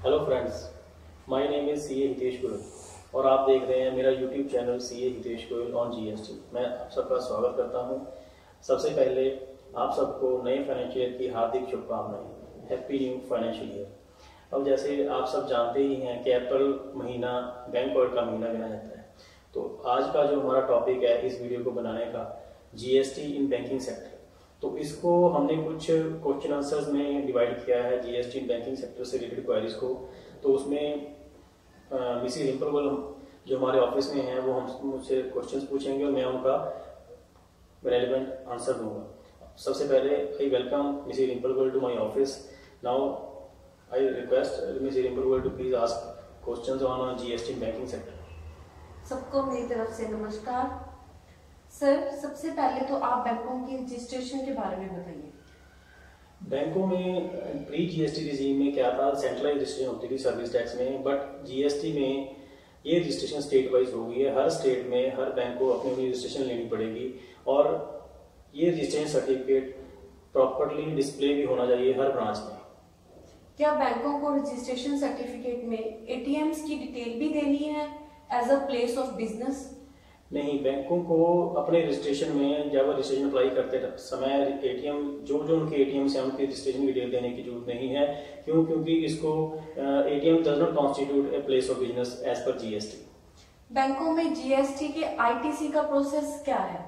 Hello friends, my name is CA Hitesh Goyal और आप देख रहे हैं मेरा YouTube channel CA Hitesh Goyal on GST. मैं आप सबका स्वागत करता हूं। सबसे पहले आप सबको नए फाइनेंशियल ईयर की हार्दिक शुभकामनाएं। Happy new financial year. अब जैसे आप सब जानते ही हैं कि अप्रैल महीना बैंक ऑडिट का महीना गिना जाता है, तो आज का जो हमारा टॉपिक है इस वीडियो को बनाने का, जीएसटी इन बैंकिंग सेक्टर। तो इसको हमने कुछ क्वेश्चन आंसर्स में डिवाइड किया है, जीएसटी इन बैंकिंग सेक्टर से रिलेटेड क्वेरीज को। तो उसमें मिसेस रिम्पल गोयल जो हमारे ऑफिस में हैं वो हम मुझसे क्वेश्चंस पूछेंगे और मैं उनका रेलेवेंट आंसर दूंगा। सबसे पहले I welcome Mrs Rimple Goyal to my office. Now I request Mrs Rimple Goyal to please ask questions on GST in banking sector. सबको मेरी तरफ से नमस्कार। सर, सबसे पहले तो आप बैंकों के रजिस्ट्रेशन के बारे में बताइए। बैंकों में प्री जीएसटी रिजीम में क्या था, सेंट्रलाइज रजिस्ट्रेशन होती थी सर्विस टैक्स में, बट जीएसटी में ये रजिस्ट्रेशन स्टेट वाइज हो गई है। हर स्टेट में हर बैंक को अपनी रजिस्ट्रेशन लेनी पड़ेगी और ये रजिस्ट्रेशन सर्टिफिकेट प्रॉपरली डिस्प्ले भी होना चाहिए हर ब्रांच में। क्या बैंकों को रजिस्ट्रेशन सर्टिफिकेट में एटीएम्स की डिटेल भी देनी है as a place of business? नहीं, बैंकों को अपने रजिस्ट्रेशन में जब रजिस्ट्रेशन अप्लाई करते समय एटीएम जो उनके एटीएम से उनकी रजिस्ट्रेशन डिटेल देने की जरूरत नहीं है। क्योंकि इसको ATM does not constitute a place of business as per GST. बैंकों में जीएसटी के आईटीसी का प्रोसेस क्या है?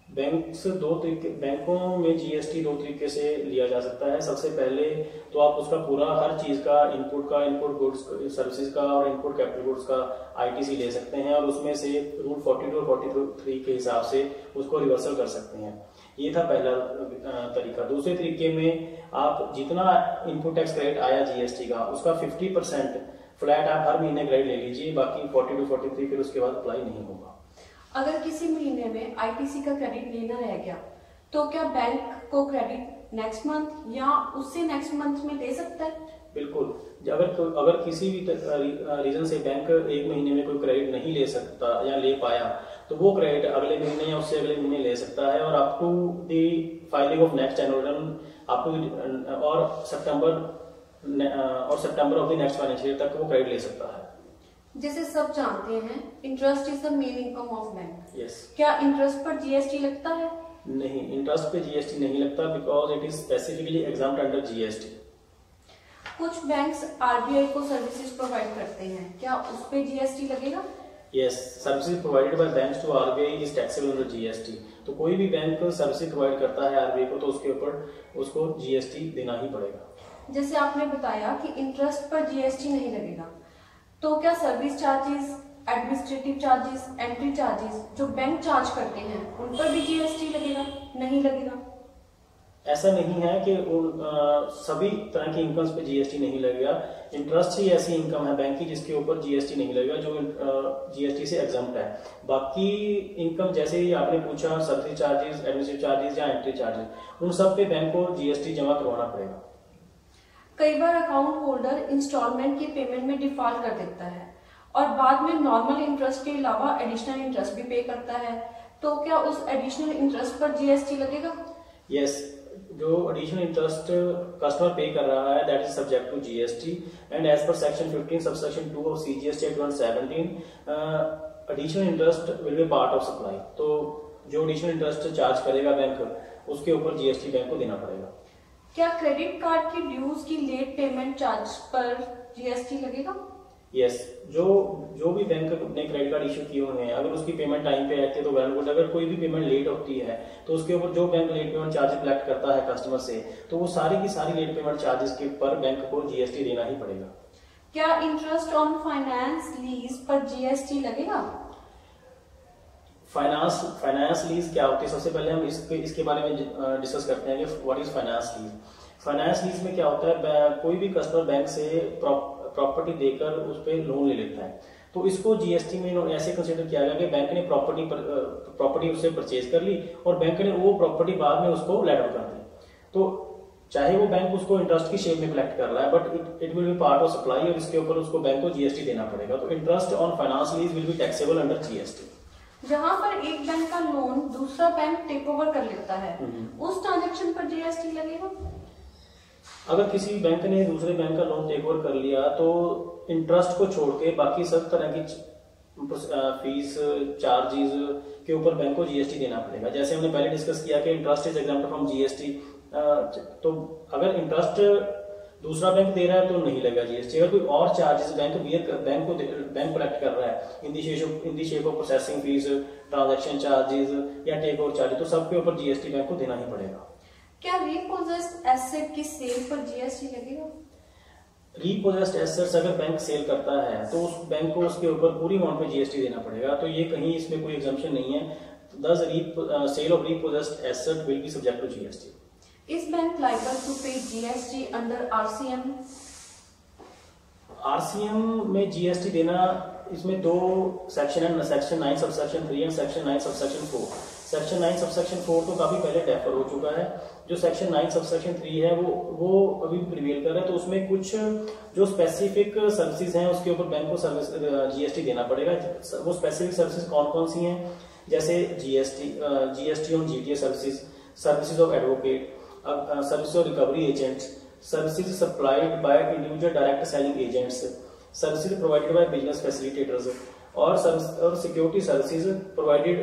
बैंकों में जीएसटी दो तरीके से लिया जा सकता है। सबसे पहले तो आप उसका पूरा हर चीज का इनपुट गुड्स सर्विसेज का और इनपुट कैपिटल गुड्स का आईटीसी ले सकते हैं और उसमें से रूल 42 और 43 के हिसाब से उसको रिवर्सल कर सकते हैं। ये था पहला तरीका। दूसरे तरीके में आप जितना इनपुट टैक्स क्रेडिट आया जीएसटी का उसका 50% फ्लैट आप हर महीने क्रेडिट ले लीजिए, बाकी 42 43 फिर उसके बाद अप्लाई नहीं होगा। अगर किसी महीने में आईटीसी का क्रेडिट लेना रह गया तो क्या बैंक को क्रेडिट नेक्स्ट मंथ या उससे नेक्स्ट मंथ में दे सकता है? बिल्कुल। अगर किसी भी रीजन से बैंक एक महीने में कोई क्रेडिट नहीं ले सकता या ले पाया तो वो क्रेडिट अगले महीने या उससे अगले महीने ले सकता है और up to the filing of next annual return up to और September of the next financial year तक वो क्रेडिट ले सकता है। जैसे सब जानते हैं, interest is the main income of bank. Yes. क्या इंटरेस्ट पर जीएसटी लगता है? नहीं, इंटरेस्ट पे जीएसटी नहीं लगता because it is specifically exempt under GST. कुछ बैंक्स आरबीआई को सर्विसेज प्रोवाइड करते हैं, क्या उस पे जीएसटी लगेगा? Yes, services provided by banks to RBI is taxable under GST. तो कोई भी बैंक सर्विसेज प्रोवाइड करता है आरबीआई को तो उसके ऊपर उसको जीएसटी देना ही पड़ेगा। जैसे आपने बताया कि इंटरेस्ट पर जीएसटी नहीं लगेगा, तो क्या service charges, administrative charges, entry charges जो बैंक चार्ज करते हैं उन पर भी जीएसटी लगेगा? नहीं लगेगा। ऐसा नहीं है कि सभी तरह की इनकम्स पे जीएसटी नहीं लगेगा। इंटरेस्ट ही ऐसी इनकम है बैंक की जिसके ऊपर जीएसटी नहीं लगेगा, जो जीएसटी से एग्जम्प्ट है। बाकी इनकम जैसे ही आपने पूछा, सर्विस चार्जेस, एडमिनिस्ट्रेटिव चार्जेस या एंट्री चार्जेस, उन सब पे बैंक को जीएसटी जमा करवाना पड़ेगा। कई बार अकाउंट होल्डर इंस्टॉलमेंट की पेमेंट में डिफॉल्ट कर देता है और बाद में नॉर्मल इंटरेस्ट के अलावा एडिशनल इंटरेस्ट भी पे करता है, तो क्या उस एडिशनल इंटरेस्ट पर जीएसटी लगेगा? यस, जो एडिशनल इंटरेस्ट कस्टमर पे कर रहा है that is subject to GST and as per section 15 subsection 2 of CGST act 2017 additional interest will be part of supply. तो जो एडिशनल इंटरेस्ट चार्ज करेगा bank उसके ऊपर जीएसटी बैंक को देना पड़ेगा। क्या क्रेडिट कार्ड की ड्यूज की लेट पेमेंट चार्ज पर जीएसटी लगेगा? यस, जो भी बैंक ने क्रेडिट कार्ड इशू किए हुए हैं अगर उसकी पेमेंट टाइम पे आती है तो वेल गुड। अगर कोई भी पेमेंट लेट होती है तो उसके ऊपर जो bank late payment charges collect करता है कस्टमर से, तो वो सारी की सारी लेट पेमेंट चार्जेस के पर बैंक को जीएसटी देना ही पड़ेगा। क्या इंटरेस्ट ऑन फाइनेंस लीज पर जीएसटी लगेगा? फाइनेंस लीज क्या होती है? सबसे पहले हम इसके बारे में डिस्कस करते हैं कि what is finance lease. Finance lease में क्या होता है, कोई भी कस्टमर बैंक से प्रॉपर्टी देकर उस पर लोन ले लेता है, तो इसको जीएसटी में ऐसे कंसिडर किया गया कि बैंक ने प्रॉपर्टी उससे परचेज कर ली और बैंक ने वो प्रॉपर्टी बाद में उसको लेट आउट कर दी। तो चाहे वो बैंक उसको इंटरेस्ट की शेप में कलेक्ट कर रहा है but it will be part of supply और इसके ऊपर उसको बैंक को जीएसटी देना पड़ेगा। तो interest on finance lease will be taxable under GST. जहां पर एक बैंक का लोन दूसरा बैंक टेक ओवर कर लेता है, उस ट्रांजैक्शन पर जीएसटी लगेगा? अगर किसी बैंक ने दूसरे बैंक का लोन टेक ओवर कर लिया तो इंटरेस्ट को छोड़ के बाकी सब तरह की फीस चार्जेस के ऊपर बैंक को जीएसटी देना पड़ेगा। जैसे हमने पहले डिस्कस किया कि interest is exempt from GST, तो अगर इंटरेस्ट दूसरा बैंक दे रहा है तो नहीं लगेगा जीएसटी। अगर कोई और चार्जेस बैंक कलेक्ट कर रहा है in the shape of processing fees, transaction charges या टेक ओवर चार्जेस, तो सबके ऊपर जीएसटी बैंक को देना ही पड़ेगा। क्या रीपोजेस्ड एसेट की सेल पर जीएसटी लगेगा? रीपोजेस्ड एसेट्स अगर बैंक सेल करता है तो उस बैंक को उसके ऊपर पूरी अमाउंट पे जीएसटी देना पड़ेगा। तो ये कहीं इसमें कोई एग्जम्पशन नहीं है। Thus, sale of repossessed asset will be subject to GST. Is bank liable to pay GST under RCM? RCM में GST देना, इसमें दो सेक्शन है, section 9 subsection 3 and section 9 subsection 4। Section 9 subsection 4 तो काफी पहले डेफर हो चुका है। जो सेक्शन 9 सबसेक्शन 3 है वो अभी प्रिवेल कर रहा है। तो उसमें कुछ जो स्पेसिफिक सर्विसेज हैं उसके ऊपर बैंक को जीएसटी देना पड़ेगा। वो स्पेसिफिक सर्विसेज कौन कौन सी हैं, जैसे GST on GTA services of advocate, service of recovery agents, services supplied by individual direct selling agents, services provided by business facilitators और security services provided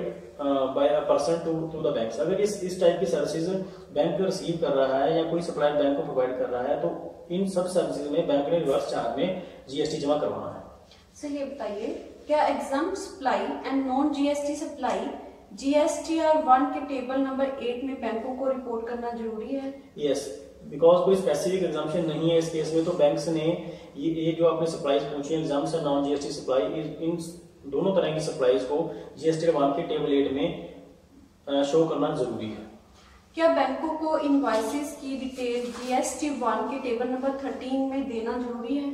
by a person to the bank. अगर इस type की services bank receive कर रहा है या कोई supplier bank को प्रोवाइड कर रहा है तो इन सब सर्विसेज में बैंक ने रिवर्स चार्ज में जीएसटी जमा करवाना है। सर ये बताइए, क्या exempt supply and non GST supply GSTR 1 के टेबल नंबर 8 में बैंकों को रिपोर्ट करना जरूरी है? यस, बिकॉज कोई स्पेसिफिक एग्जाम्पशन नहीं है इस केस में। तो बैंक्स ने ये जो आपने सप्लाईज पूछी है, एग्जाम्स और नॉन जीएसटी सप्लाई, इन दोनों तरह की सप्लाईज को जीएसटी 1 के टेबल 8 में शो करना जरूरी है। क्या बैंकों को इनवॉइसेस की डिटेल जीएसटी 1 के टेबल नंबर 13 में देना जरूरी है?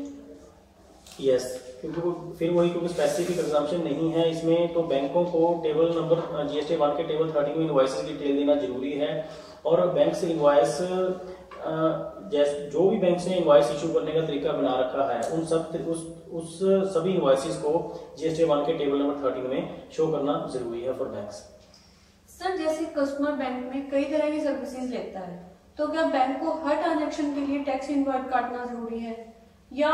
यस, क्योंकि स्पेसिफिक एग्जाम्पशन नहीं है इसमें, तो बैंकों को टेबल नंबर जीएसटी 1 के टेबल 13 में इनवॉइसेस की डिटेल देना जरूरी है। और बैंक से इनवॉइस, जो भी बैंक ने इनवॉइस इशू करने का तरीका बना रखा है उस सभी इनवॉइसेस को जीएसटी 1 के टेबल नंबर 13 में शो करना जरूरी है फॉर बैंक्स। सर जैसे कस्टमर बैंक में कई तरह की सर्विसेज लेता है, तो क्या बैंक को हर ट्रांजैक्शन के लिए टैक्स इनवॉइस काटना जरूरी है या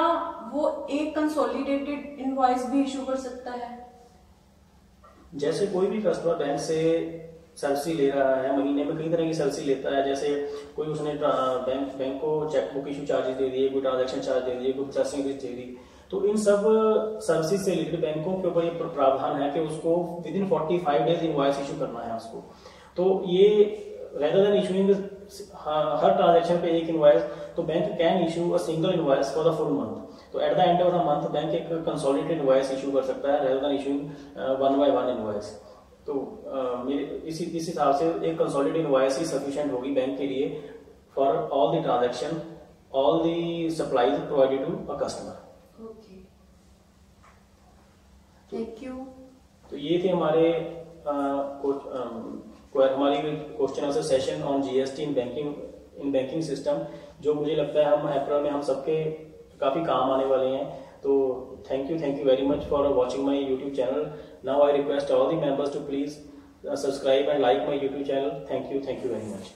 वो एक कंसोलिडेटेड इनवॉइस भी इशू कर सकता है? जैसे कोई भी कस्टमर बैंक से सर्विस ले रहा है, महीने में कई तरह की सर्विस लेता है। जैसे कोई उसने बैंक को चेकबुक इशू चार्जेस दे दिए, कोई ट्रांजैक्शन चार्ज दे दिए, कोई प्रोसेसिंग फीस दे दी, तो इन सब सर्विसेज से रिलेटेड बैंकों के ऊपर ये प्रावधान है कि उसको within 45 days invoice issue करना है उसको। तो ये रेदर देन इशूइंग हर ट्रांजैक्शन पे एक इनवॉइस, तो bank can issue a single invoice for the full month. तो at the end of the month bank एक कंसोलिडेटेड इनवॉइस इशू कर सकता है rather than issuing 1 by 1 invoice. तो इस हिसाब से एक कंसोलिडेटेड इनवॉइस ही सफिशिएंट होगी बैंक के लिए for all the transaction, all the supplies provided to a customer. Okay, thank you. तो ये थे हमारे हमारी question answer session on GST in banking system, जो मुझे लगता है हम अप्रैल में हम सबके काफी काम आने वाले हैं। तो thank you very much for watching my YouTube channel. Now I request all the members to please subscribe and like my YouTube channel. Thank you very much.